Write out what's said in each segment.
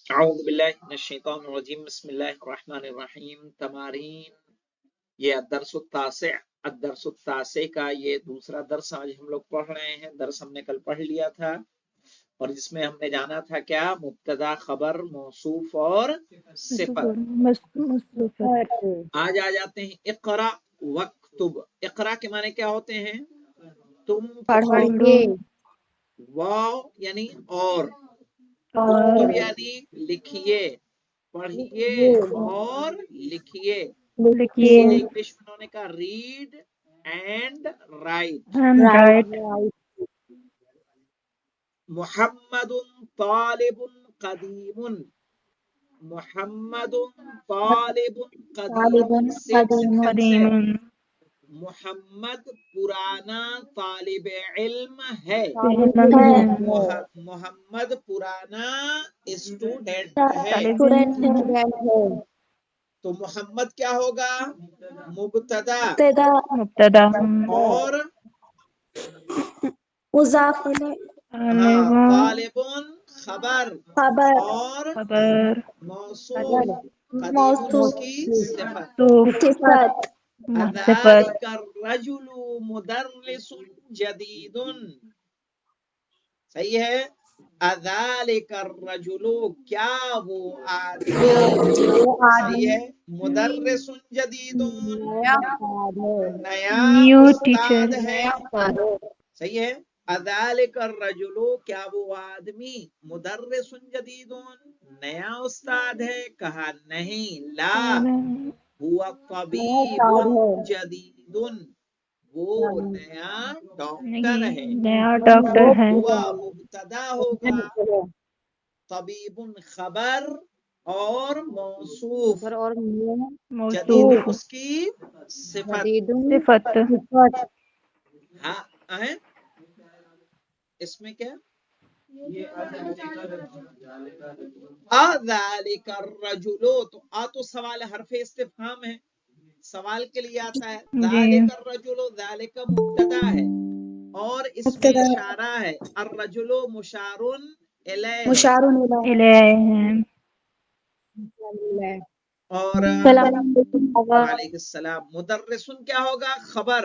اعوذ باللہ من الشیطان الرجیم بسم اللہ الرحمن الرحیم تمارین یہ الدرس التاسع کا یہ دوسرا درس آج ہم لوگ پڑھ رہے ہیں. درس ہم نے کل پڑھ لیا تھا اور جس میں ہم نے جانا تھا کیا مبتدا خبر موصوف اور صفت. آج آ جاتے ہیں اقرا وکتب. اقرا کے معنی کیا ہوتے ہیں؟ تم پڑھو واو یعنی اور اکتب یعنی لکھیے پڑھیے اور لکھیے. لکھیے اس لیے انگلش میں انہوں نے کہا ریڈ اینڈ رائٹ. رائٹ محمد طالب قدیم. محمد طالب قدیم صفت ہے. محمد پرانا طالب علم ہے. محمد پرانا اسٹوڈنٹ ہے. تو محمد کیا ہوگا؟ مبتدا اور طالب خبر اور موصوف قدیم اس کی صفت. اذالک الرجل مدرس جدید. صحیح ہے. اذالک الرجل کیا وہ آدمی. صحیح ہے. مدرس جدید نیا استاد ہے. صحیح ہے. اذالک الرجل کیا وہ آدمی مدرس جدید نیا استاد ہے. کہا نہیں. لا ہوا طبیب جدید وہ نیا ڈاکٹر ہے. ہوا مبتدا ہوگا طبیب خبر اور موصوف جدید اس کی صفت. ہاں ہیں؟ اس میں کیا اذالک الرجل تو سوال حرف استفہام ہے. سوال کے لیے آتا ہے. ذالک الرجل ذالک مبتدا ہے اور اس میں اشارہ ہے. الرجل مشار الیہ اور وعلیکم السلام. مدرسن کیا ہوگا؟ خبر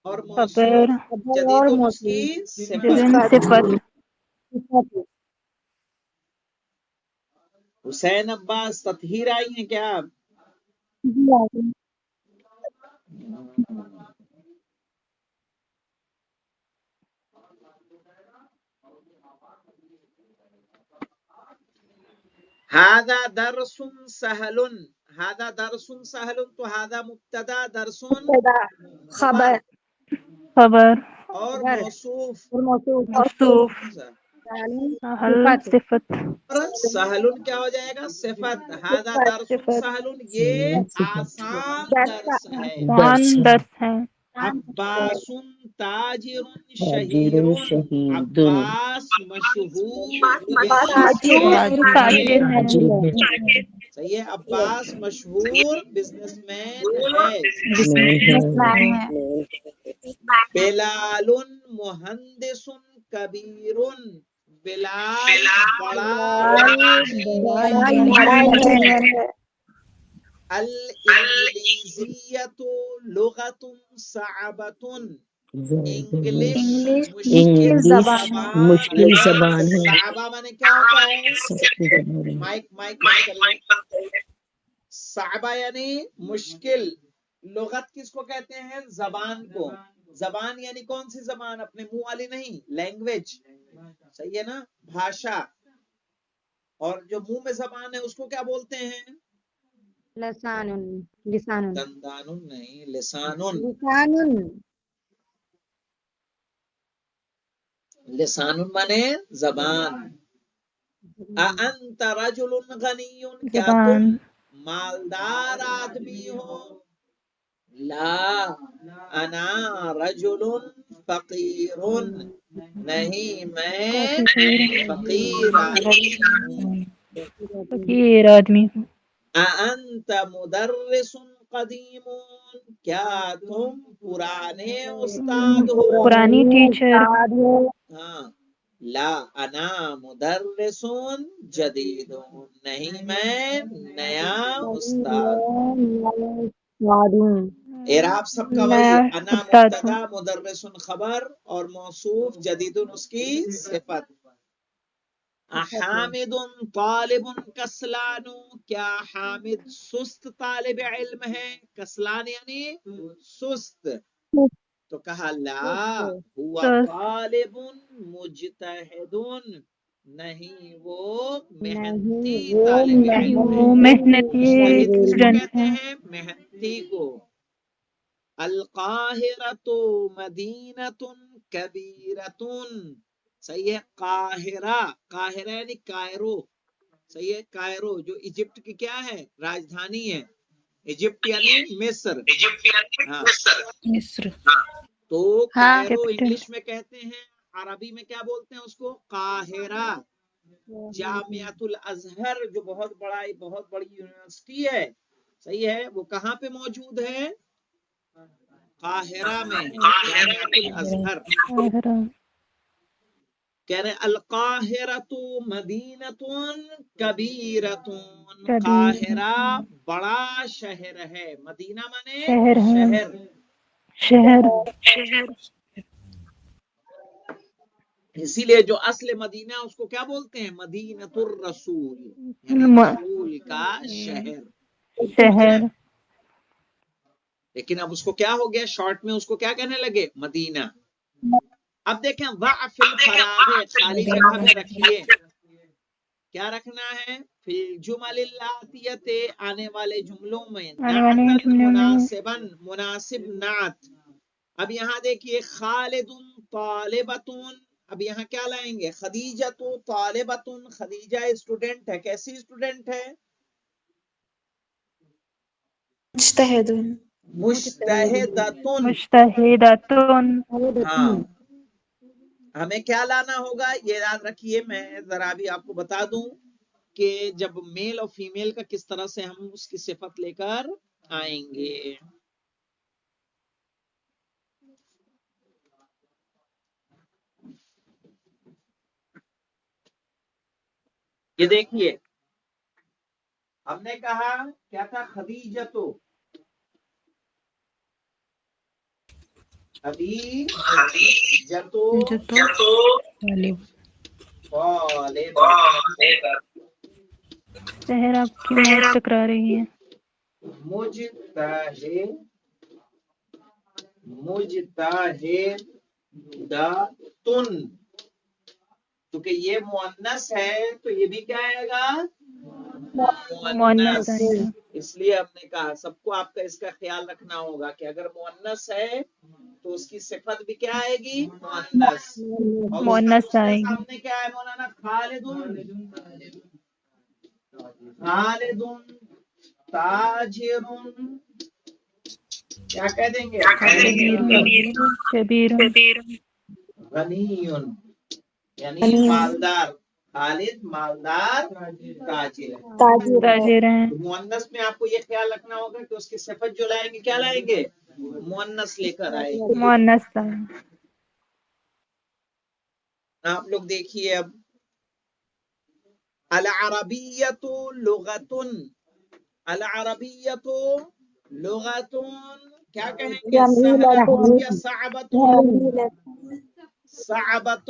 اور موصوف جدید اس کی صفت. حسین عباس تطہیر آئی ہیں کیا آپ؟ هذا درس سهل. هذا درس سهل تو هذا مبتدا درس خبر اور موصوف سہل کیا ہو جائے گا؟ صفت. هذا درس سهل یہ آسان درس ہے. عباس تاجر شہیر. عباس مشہور بزنس مین ہے. صحیح ہے. عباس مشہور بزنس مین ہے. بلال مہندس کبیر. بلال بڑا انجینئر ہے. الانگلیزیت لغت صعبۃ. انگلش مشکل زبان ہے. صعبہ مانے کیا ہوتا ہے؟ مائک کر لیں. صعبہ یعنی مشکل. لغت کس کو کہتے ہیں؟ زبان کو. زبان یعنی کون سی زبان؟ اپنے منہ والی نہیں، لینگویج. صحیح ہے نا، بھاشا. اور جو منہ میں زبان ہے اس کو کیا بولتے ہیں؟ دندان نہیں، لسان. لسان مانے زبان. انت رجل غنی کیا تم مالدار آدمی ہو؟ لا انا رجل فقیر. نہیں میں فقیر آدمی ہوں. انت مدرس قدیم کیا تم پرانے استاد ہو؟ ہاں لا انا مدرسون جدیدون، نہیں میں نیا استاد۔ اعراب سب کا وہی، نیا انا استاد ہوں۔ مبتدا، مدرسون خبر، اور موصوف جدیدون اس کی صفت۔ حامد طالب کسلان، کیا حامد سست طالب علم ہے؟ کسلان یعنی سست، تو کہا لا ہوا طالب مجتہد، نہیں وہ محنتی طالب علم ہے۔ وہ محنتی مجتہد کس کو اسٹوڈنٹ کہتے ہیں۔ ہیں؟ محنتی کو۔ القاہرۃ مدینۃ کبیرۃ، صحیح ہے۔ قاہرہ، قاہرہ یعنی کائرو، صحیح ہے، کائرو جو ایجپٹ کی کیا ہے؟ راجدھانی ہے۔ ایجپٹ یعنی مصر، ہاں مصر۔ تو ہاں کائرو کیپٹل۔ انگلش میں کہتے ہیں، عربی میں کیا بولتے ہیں اس کو؟ قاہرہ۔ جامعۃ الازہر جو بہت بڑی یونیورسٹی ہے، صحیح ہے، وہ کہاں پہ موجود ہے؟ قاہرہ میں، جامعۃ الازہر۔ قاہرہ۔ کہہ رہے القاہرۃ مدینۃ کبیرۃ، کبیر۔ قاہرہ بڑا شہر ہے، مدینہ مانے شہر ہے۔ شہر۔ شہر۔ اسی لیے جو اصل مدینہ اس کو کیا بولتے ہیں؟ مدینۃ الرسول، یعنی رسول کا شہر، ٹھیک ہے۔ شہر۔ لیکن اب اس کو کیا ہو گیا، شارٹ میں اس کو کیا کہنے لگے؟ مدینہ۔ اب دیکھیں ضع فی الفراغ، خالی جگہ میں رکھیے، کیا رکھنا ہے؟ فی الجمل الآتیۃ، آنے والے جملوں میں، آنے والے نعتا جملوں میں مناسبا، مناسب نعت۔ اب یہاں دیکھیے خالد طالبۃ، اب یہاں کیا لائیں گے؟ خدیجۃ طالبۃ، خدیجہ اسٹوڈنٹ ہے، کیسی اسٹوڈنٹ ہے؟ مجتہد مجتہدۃ، مجتہداتن۔ ہاں ہمیں کیا لانا ہوگا یہ یاد رکھیے، میں ذرا بھی آپ کو بتا دوں کہ جب میل اور فیمیل کا کس طرح سے ہم اس کی صفت لے کر آئیں گے۔ یہ دیکھیے ہم نے کہا کیا تھا؟ خدیجۃ، خدیجۃ جو تو طالب۔ طالبۃ، شہر آپ کی موج ٹکرا رہی ہے۔ مجتہدۃ، کیونکہ یہ مؤنث ہے تو یہ بھی کیا آئے گا؟ مؤنث مؤنث۔ آئے گا۔ اس لیے ہم نے کہا سب کو آپ کا اس کا خیال رکھنا ہوگا کہ اگر مؤنث ہے تو اس کی صفت بھی کیا آئے گی؟ مؤنث۔ اور مؤنث اس کا آئے گی۔ سامنے کیا ہے مولانا؟ خالد، خالد تاجر، کیا کہہ دیں گے؟ شبیر۔ شبیر۔ غنی یعنی مالدار، خالد مالدار تاجر ہے۔ تاجر ہیں۔ تو مؤنث میں آپ کو یہ خیال رکھنا ہوگا کہ اس کی صفت جو لائیں گے کیا لائیں گے؟ مؤنث لے کر آئے گے۔ مؤنث آئے۔ آپ لوگ دیکھیے اب، العربیۃ لغۃ، العربیۃ لغۃ، کیا کہیں گے؟ سہلۃ یا صعبۃ؟ صعبۃ،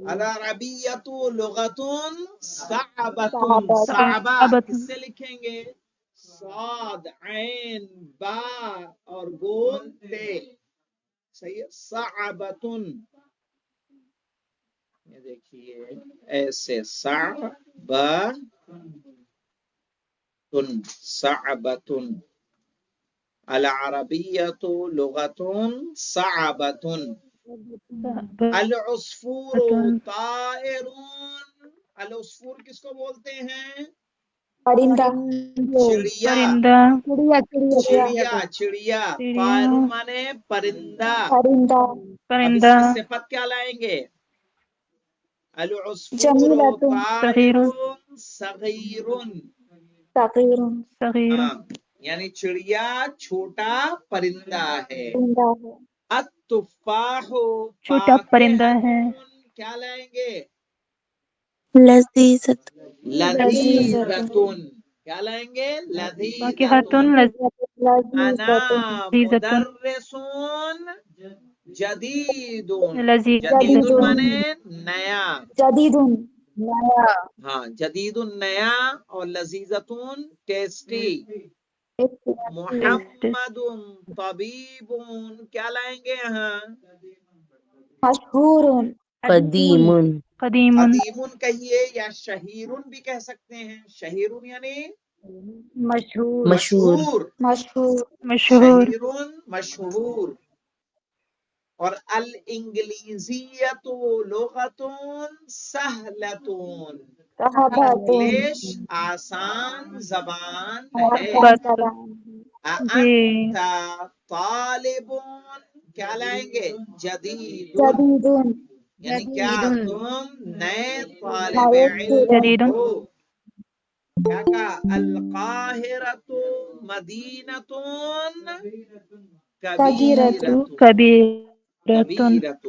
العربیۃ لغۃ صعبۃ، صعبہ صعبۃ۔ کس سے لکھیں گے؟ صاد، عین، با اور گون تے، صحیح ہے، صعبۃ۔ یہ دیکھیے ایسے صعبۃ، صعبۃ، العربیۃ لغۃ صعبۃ، العصفور طائر، العصفور کس کو بولتے ہیں؟ پرندہ، چڑیا، پرندہ۔ چڑیا، چڑیا، طائر چڑیا۔ مانے پرندہ۔ پرندہ، اب اس پرندہ۔ کی صفت کیا لائیں گے؟ العصفور جمیلۃ، طائر صغیر۔ صغیر، صغیر، صغیر۔ ہاں یعنی چڑیا چھوٹا پرندہ ہے۔ پرندہ ہے۔ التفاح چھوٹا پرندہ فاکہۃ ہے۔ کیا لائیں گے؟ لذیذت لذیذتن، کیا لائیں گے؟ فاکہۃن لذیذتن. انا لذیذۃ مدرسون جدیدون. لذیذ جدیدون مانے نیا. جدید ہاں جدیدن نیا، اور لذیذتون ٹیسٹی. محمد طبیبون، کیا لائیں گے یہاں؟ مشہور قدیم قدیم قدیمن کہیے یا شہیرن بھی کہہ سکتے ہیں. شہیرن یعنی مشہور مشہور. مشہور مشہور شہیرن مشہور. اور الانگلیزیت لغتون سہلتون، انگلش آسان زبان ہے. جی انت طالبون، کیا لائیں گے؟ جدید، جدید یعنی کیا تم نئے طالب علم جدید ہو. کیا کہا؟ القاہرۃ مدینۃ کبیرۃ. کبیرۃ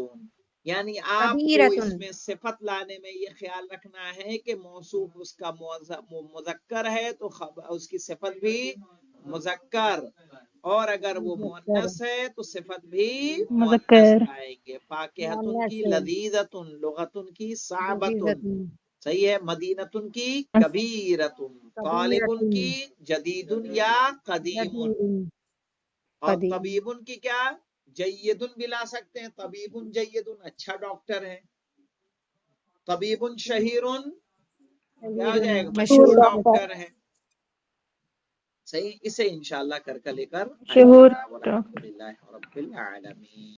یعنی آپ کو اس میں صفت لانے میں یہ خیال رکھنا ہے کہ موصوف اس کا مذکر ہے تو اس کی صفت بھی مذکر، اور اگر وہ مؤنث ہے تو صفت بھی مؤنث مذکر. لائیں گے. فاکہۃن کی لذیذۃن، لغتن کی صعبۃن، صحیح ہے. مدینۃن کی کبیرۃن، طالبن کی جدیدن یا قدیمن، اور طبیبن کی کیا؟ جیدن بھی لا سکتے ہیں. طبیبن جیدن اچھا ڈاکٹر ہے. طبیبن شہیرن کیا ہو جائے گا؟ مشہور ڈاکٹر ہے. صحیح. اسے انشاءاللہ کر لے کر شہور والحمدللہ رب العالمین.